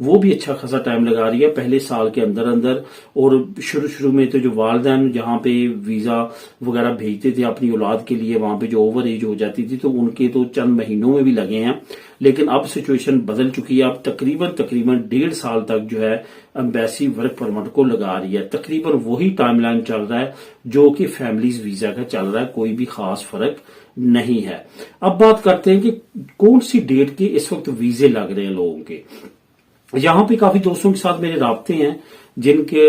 وہ بھی اچھا خاصا ٹائم لگا رہی ہے پہلے سال کے اندر اندر. اور شروع میں تو جو والدین جہاں پہ ویزا وغیرہ بھیجتے تھے اپنی اولاد کے لیے، وہاں پہ جو اوور ایج ہو جاتی تھی تو ان کے تو چند مہینوں میں بھی لگے ہیں. لیکن اب سچویشن بدل چکی ہے. اب تقریباً 1.5 سال تک جو ہے ایمبیسی ورک پرمٹ کو لگا رہی ہے. تقریباً وہی ٹائم لائن چل رہا ہے جو کہ فیملیز ویزا کا چل رہا ہے، کوئی بھی خاص فرق نہیں ہے. اب بات کرتے ہیں کہ کون سی ڈیٹ کے اس وقت ویزے لگ رہے ہیں لوگوں کے. یہاں پہ کافی دوستوں کے ساتھ میرے رابطے ہیں جن کے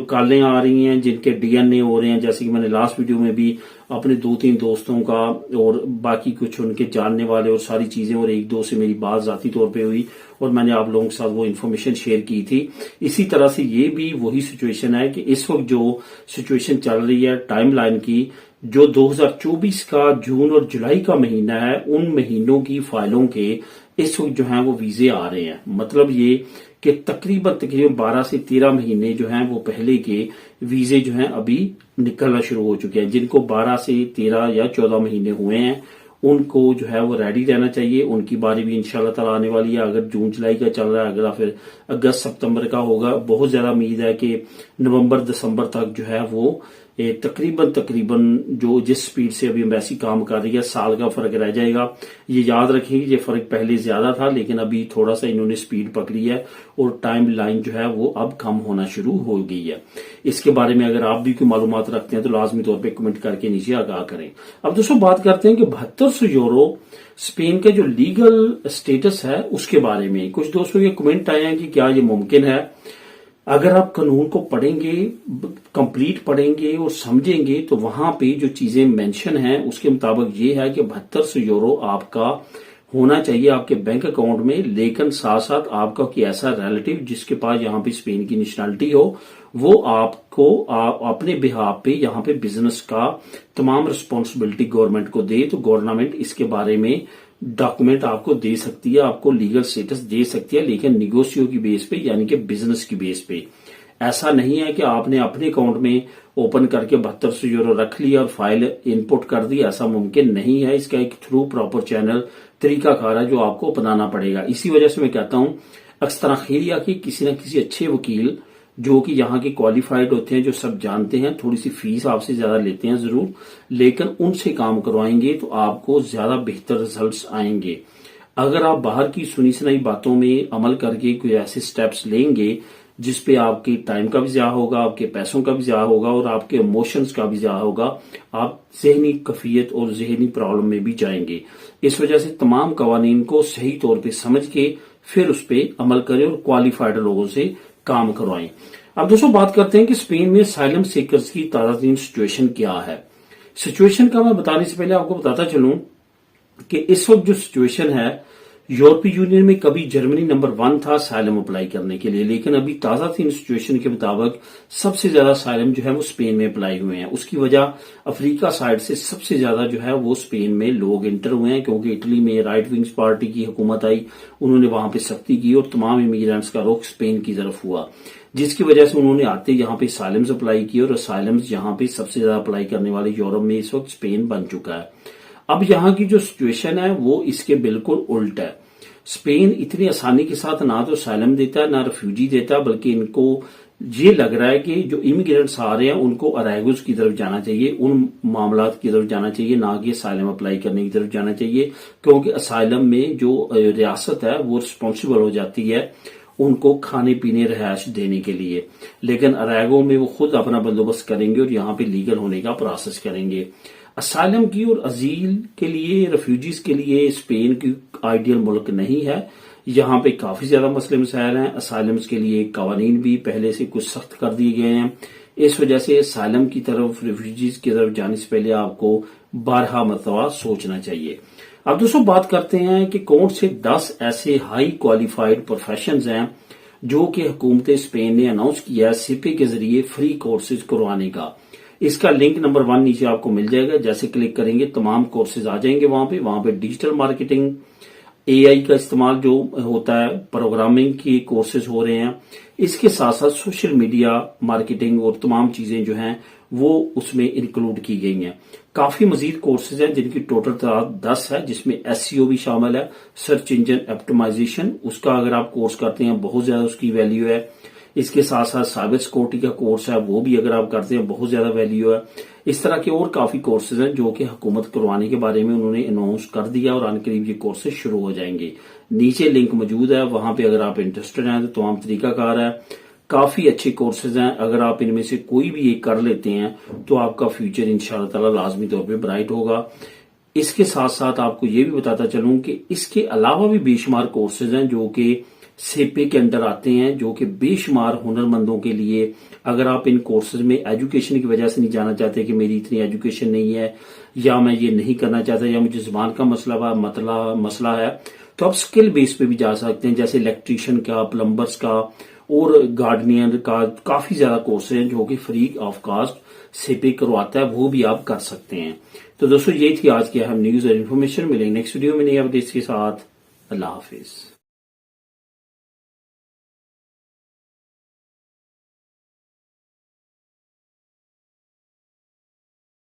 کالیں آ رہی ہیں، جن کے DNA ہو رہے ہیں. جیسے کہ میں نے لاسٹ ویڈیو میں بھی اپنے 2-3 دوستوں کا اور باقی کچھ ان کے جاننے والے اور ساری چیزیں، اور 1-2 سے میری بات ذاتی طور پہ ہوئی اور میں نے آپ لوگوں کے ساتھ وہ انفارمیشن شیئر کی تھی. اسی طرح سے یہ بھی وہی سچویشن ہے کہ اس وقت جو سچویشن چل رہی ہے ٹائم لائن کی، جو 2024 کا جون اور جولائی کا مہینہ ہے، ان مہینوں کی فائلوں کے اس وقت جو ہیں وہ ویزے آ رہے ہیں. مطلب یہ کہ تقریباً 12 سے 13 مہینے جو ہیں وہ پہلے کے ویزے جو ہیں ابھی نکلنا شروع ہو چکے ہیں. جن کو 12 سے 13 یا 14 مہینے ہوئے ہیں ان کو جو ہے وہ ریڈی رہنا چاہیے. ان کی باری بھی انشاءاللہ تعالی آنے والی ہے. اگر جون جولائی کا چل رہا ہے، اگلا پھر اگست ستمبر کا ہوگا. بہت زیادہ امید ہے کہ نومبر دسمبر تک جو ہے وہ تقریباً جو جس سپیڈ سے ابھی ایمبیسی کام کر رہی ہے سال کا فرق رہ جائے گا. یہ یاد رکھیں کہ یہ فرق پہلے زیادہ تھا لیکن ابھی تھوڑا سا انہوں نے سپیڈ پکڑی ہے اور ٹائم لائن جو ہے وہ اب کم ہونا شروع ہو گئی ہے. اس کے بارے میں اگر آپ بھی کوئی معلومات رکھتے ہیں تو لازمی طور پہ کمنٹ کر کے نیچے آگاہ کریں. اب دوستوں بات کرتے ہیں کہ 7200 یورو اسپین کا جو لیگل سٹیٹس ہے اس کے بارے میں. کچھ دوستوں کے کمنٹ آئے ہیں کہ کیا یہ ممکن ہے. اگر آپ قانون کو پڑھیں گے، کمپلیٹ پڑھیں گے اور سمجھیں گے تو وہاں پہ جو چیزیں مینشن ہیں اس کے مطابق یہ ہے کہ 7200 یورو آپ کا ہونا چاہیے آپ کے بینک اکاؤنٹ میں. لیکن ساتھ ساتھ آپ کا کوئی ایسا ریلیٹو جس کے پاس یہاں پہ اسپین کی نیشنلٹی ہو، وہ آپ کو اپنے بہاف پہ یہاں پہ بزنس کا تمام رسپانسبلٹی گورنمنٹ کو دے تو گورنمنٹ اس کے بارے میں ڈاکومنٹ آپ کو دے سکتی ہے، آپ کو لیگل سٹیٹس دے سکتی ہے، لیکن نیگوسیو کی بیس پہ یعنی کہ بزنس کی بیس پہ. ایسا نہیں ہے کہ آپ نے اپنے اکاؤنٹ میں اوپن کر کے 7200 یورو رکھ لیا اور فائل انپٹ کر دی. ایسا ممکن نہیں ہے. اس کا ایک تھرو پراپر چینل طریقہ کار ہے جو آپ کو اپنانا پڑے گا. اسی وجہ سے میں کہتا ہوں اکثر خیریہ کی کسی نہ کسی اچھے وکیل جو کہ یہاں کے کوالیفائڈ ہوتے ہیں، جو سب جانتے ہیں، تھوڑی سی فیس آپ سے زیادہ لیتے ہیں ضرور، لیکن ان سے کام کروائیں گے تو آپ کو زیادہ بہتر ریزلٹس آئیں گے. اگر آپ باہر کی سنی سنائی باتوں میں عمل کر کے کوئی ایسے سٹیپس لیں گے جس پہ آپ کی ٹائم کا بھی ضیاع ہوگا، آپ کے پیسوں کا بھی ضیاع ہوگا اور آپ کے ایموشنز کا بھی ضیاع ہوگا، آپ ذہنی کفیت اور ذہنی پرابلم میں بھی جائیں گے. اس وجہ سے تمام قوانین کو صحیح طور پہ سمجھ کے پھر اس پہ عمل کریں اور کوالیفائڈ لوگوں سے کام کروائیں. اب دوستوں بات کرتے ہیں کہ اسپین میں اسائلم سیکرز کی تازہ ترین سچویشن کیا ہے. سچویشن کا میں بتانے سے پہلے آپ کو بتاتا چلوں کہ اس وقت جو سچویشن ہے، یورپی یونین میں کبھی جرمنی نمبر 1 تھا اسائلم اپلائی کرنے کے لیے، لیکن ابھی تازہ ترین سچویشن کے مطابق سب سے زیادہ اسائلم جو ہے وہ اسپین میں اپلائی ہوئے ہیں. اس کی وجہ افریقہ سائڈ سے سب سے زیادہ جو ہے وہ اسپین میں لوگ انٹر ہوئے ہیں، کیونکہ اٹلی میں رائٹ ونگز پارٹی کی حکومت آئی، انہوں نے وہاں پہ سختی کی اور تمام امیگرینٹس کا رخ اسپین کی طرف ہوا، جس کی وجہ سے انہوں نے آتے یہاں پہ اسائلمز اپلائی کی اور اسائلمز یہاں پہ سب سے زیادہ اپلائی کرنے والے یورپ میں اس وقت اسپین بن چکا ہے. اب یہاں کی جو سچویشن ہے وہ اس کے بالکل الٹ ہے. اسپین اتنی آسانی کے ساتھ نہ تو اسائلم دیتا ہے نہ ریفیوجی دیتا، بلکہ ان کو یہ لگ رہا ہے کہ جو امیگرینٹس آ رہے ہیں ان کو اراگوز کی طرف جانا چاہیے، ان معاملات کی طرف جانا چاہیے، نہ کہ اسائلم اپلائی کرنے کی طرف جانا چاہیے، کیونکہ اسائلم میں جو ریاست ہے وہ رسپانسبل ہو جاتی ہے ان کو کھانے پینے رہائش دینے کے لیے، لیکن اراگو میں وہ خود اپنا بندوبست کریں گے اور یہاں پہ لیگل ہونے کا پروسیس کریں گے. اسائلم کی اور ازیل کے لیے، ریفیوجیز کے لیے اسپین کی آئیڈیل ملک نہیں ہے. یہاں پہ کافی زیادہ مسئلے مسائل ہیں. اسائلمز کے لیے قوانین بھی پہلے سے کچھ سخت کر دیے گئے ہیں. اس وجہ سے اسائلم کی طرف، ریفیوجیز کی طرف جانے سے پہلے آپ کو 12 مرتبہ سوچنا چاہیے. اب دوستوں بات کرتے ہیں کہ کون سے 10 ایسے ہائی کوالیفائڈ پروفیشنز ہیں جو کہ حکومت اسپین نے اناؤنس کیا ہے سپے کے ذریعے فری کورسز کروانے کا. اس کا لنک نمبر 1 نیچے آپ کو مل جائے گا. جیسے کلک کریں گے تمام کورسز آ جائیں گے وہاں پہ ڈیجیٹل مارکیٹنگ، AI کا استعمال جو ہوتا ہے، پروگرامنگ کی کورسز ہو رہے ہیں. اس کے ساتھ ساتھ سوشل میڈیا مارکیٹنگ اور تمام چیزیں جو ہیں وہ اس میں انکلوڈ کی گئی ہیں. کافی مزید کورسز ہیں جن کی ٹوٹل تعداد 10 ہے، جس میں SEO بھی شامل ہے، سرچ انجن آپٹیمائزیشن، اس کا اگر آپ کورس کرتے ہیں بہت زیادہ اس کی ویلیو ہے۔ اس کے ساتھ ساتھ سائبر سیکورٹی کا کورس ہے، وہ بھی اگر آپ کرتے ہیں بہت زیادہ ویلیو ہے۔ اس طرح کے اور کافی کورسز ہیں جو کہ حکومت کروانے کے بارے میں انہوں نے اناؤنس کر دیا اور آن قریب یہ کورسز شروع ہو جائیں گے۔ نیچے لنک موجود ہے، وہاں پہ اگر آپ انٹرسٹڈ ہیں تو تمام طریقہ کار ہے، کافی اچھے کورسز ہیں۔ اگر آپ ان میں سے کوئی بھی ایک کر لیتے ہیں تو آپ کا فیوچر انشاءاللہ تعالی لازمی طور پہ برائٹ ہوگا۔ اس کے ساتھ ساتھ آپ کو یہ بھی بتاتا چلوں کہ اس کے علاوہ بھی بے شمار کورسز ہیں جو کہ سیپے کے اندر آتے ہیں، جو کہ بے شمار ہنرمندوں کے لیے، اگر آپ ان کورسز میں ایجوکیشن کی وجہ سے نہیں جانا چاہتے کہ میری اتنی ایجوکیشن نہیں ہے یا میں یہ نہیں کرنا چاہتا یا مجھے زبان کا مسئلہ ہے، تو آپ سکل بیس پہ بھی جا سکتے ہیں، جیسے الیکٹریشین کا، پلمبرز کا اور گارڈنیر کا کافی زیادہ کورس ہیں جو کہ فری آف کاسٹ سیپے کرواتا ہے، وہ بھی آپ کر سکتے ہیں۔ تو دوستو یہ تھی آج کی اہم نیوز اور انفارمیشن۔ ملیں گے نیکسٹ ویڈیو میں نئی اپڈیٹس کے ساتھ۔ اللہ حافظ۔